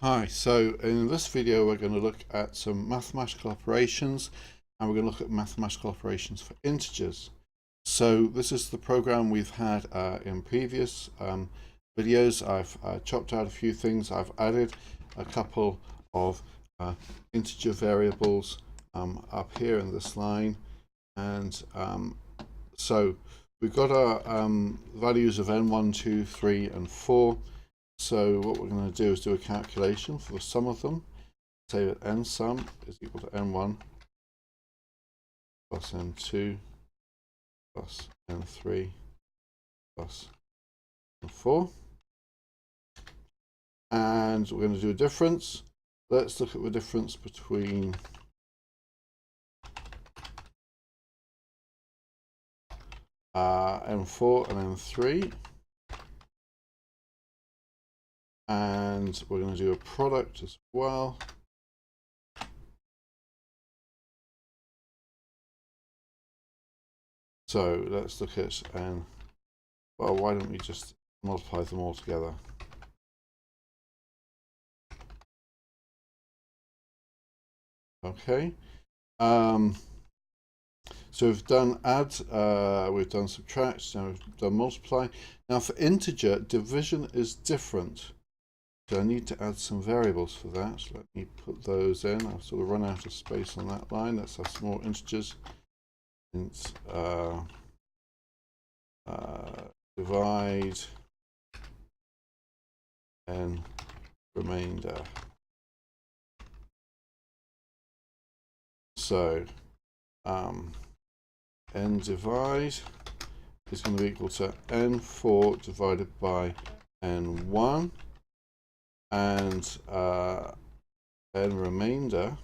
Hi, so in this video we're going to look at some mathematical operations, and we're going to look at mathematical operations for integers. So this is the program we've had in previous videos. I've chopped out a few things. I've added a couple of integer variables up here in this line, and so we've got our values of n1, 2, 3 and 4. So what we're going to do is do a calculation for the sum of them. Say that n sum is equal to n1 plus n2 plus n3 plus n4. And we're going to do a difference. Let's look at the difference between n4 and n3. And we're going to do a product as well. So let's look at well, why don't we just multiply them all together? Okay. So we've done add, we've done subtract, now we've done multiply. Now for integer, division is different. So I need to add some variables for that. Let me put those in. I've sort of run out of space on that line. Let's have some more integers. Int divide and remainder. So n divide is going to be equal to n4 divided by n1, and n remainder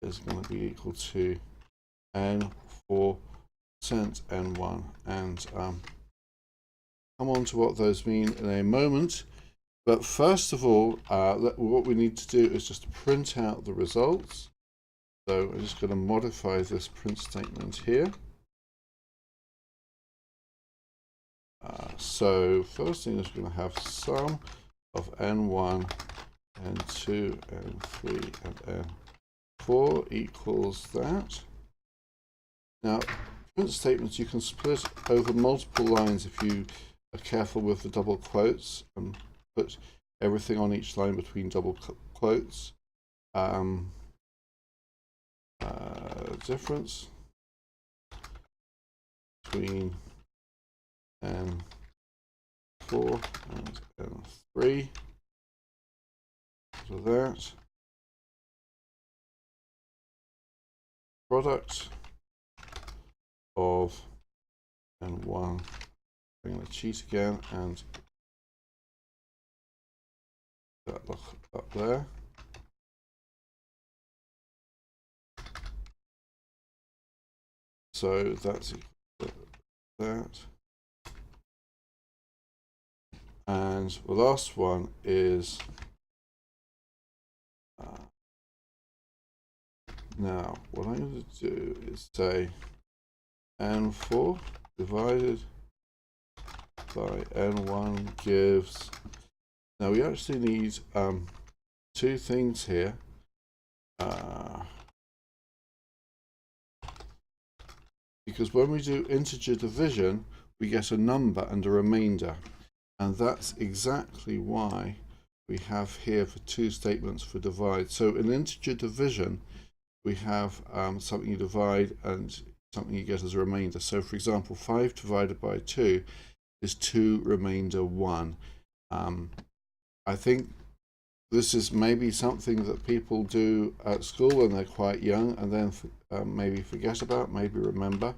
is going to be equal to n4 n1, and come on to what those mean in a moment. But first of all, what we need to do is just print out the results. So I'm just going to modify this print statement here. So first thing is we're going to have sum of n1, n2, n3, and n4 equals that. Now, print statements you can split over multiple lines if you are careful with the double quotes, and put everything on each line between double quotes. Difference between n4 and n3, so that product of n1, I'm going to cheat again and that look up there. So that's equal to that. And the last one is now what I'm going to do is say n4 divided by n1 gives, now we actually need two things here. Because when we do integer division, we get a number and a remainder. And that's exactly why we have here for two statements for divide. So in integer division, we have something you divide and something you get as a remainder. So for example, 5 divided by 2 is 2 remainder 1. I think this is maybe something that people do at school when they're quite young, and then maybe forget about, maybe remember.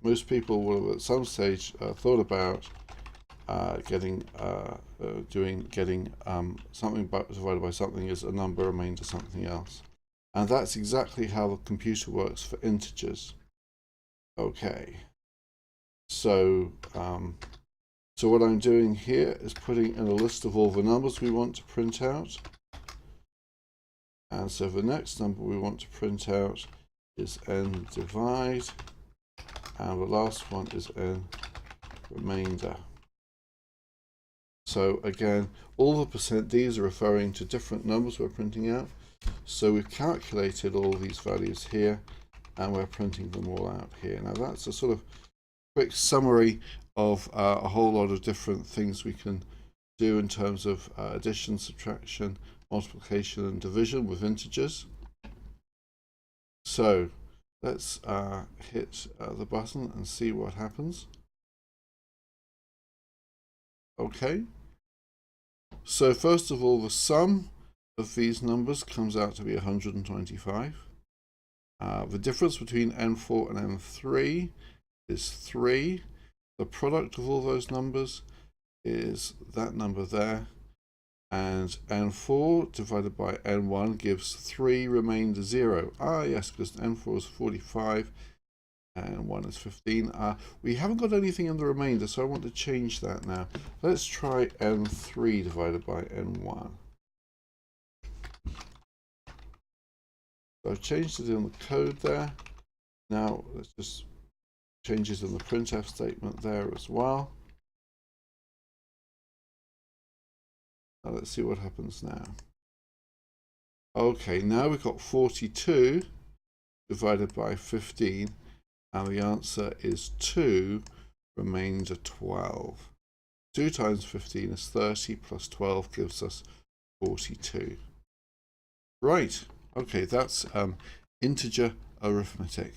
Most people will at some stage thought about getting something divided by something is a number, remainder something else, and that's exactly how the computer works for integers. Okay. So what I'm doing here is putting in a list of all the numbers we want to print out. And so the next number we want to print out is n divide and the last one is n remainder. So again, all the percent Ds are referring to different numbers we're printing out. So we've calculated all these values here, and we're printing them all out here. Now that's a sort of quick summary of a whole lot of different things we can do in terms of addition, subtraction, multiplication, and division with integers. So let's hit the button and see what happens. Okay. So first of all, the sum of these numbers comes out to be 125. The difference between n4 and n3 is 3. The product of all those numbers is that number there. And n4 divided by n1 gives 3 remainder 0. Ah, yes, because n4 is 45 and 1 is 15. We haven't got anything in the remainder, so I want to change that now. Let's try n3 divided by n1. So I've changed it in the code there. Now let's just change it in the printf statement there as well. Now let's see what happens now. Okay, now we've got 42 divided by 15, and the answer is 2 remainder 12. 2 times 15 is 30, plus 12 gives us 42. Right, okay, that's integer arithmetic.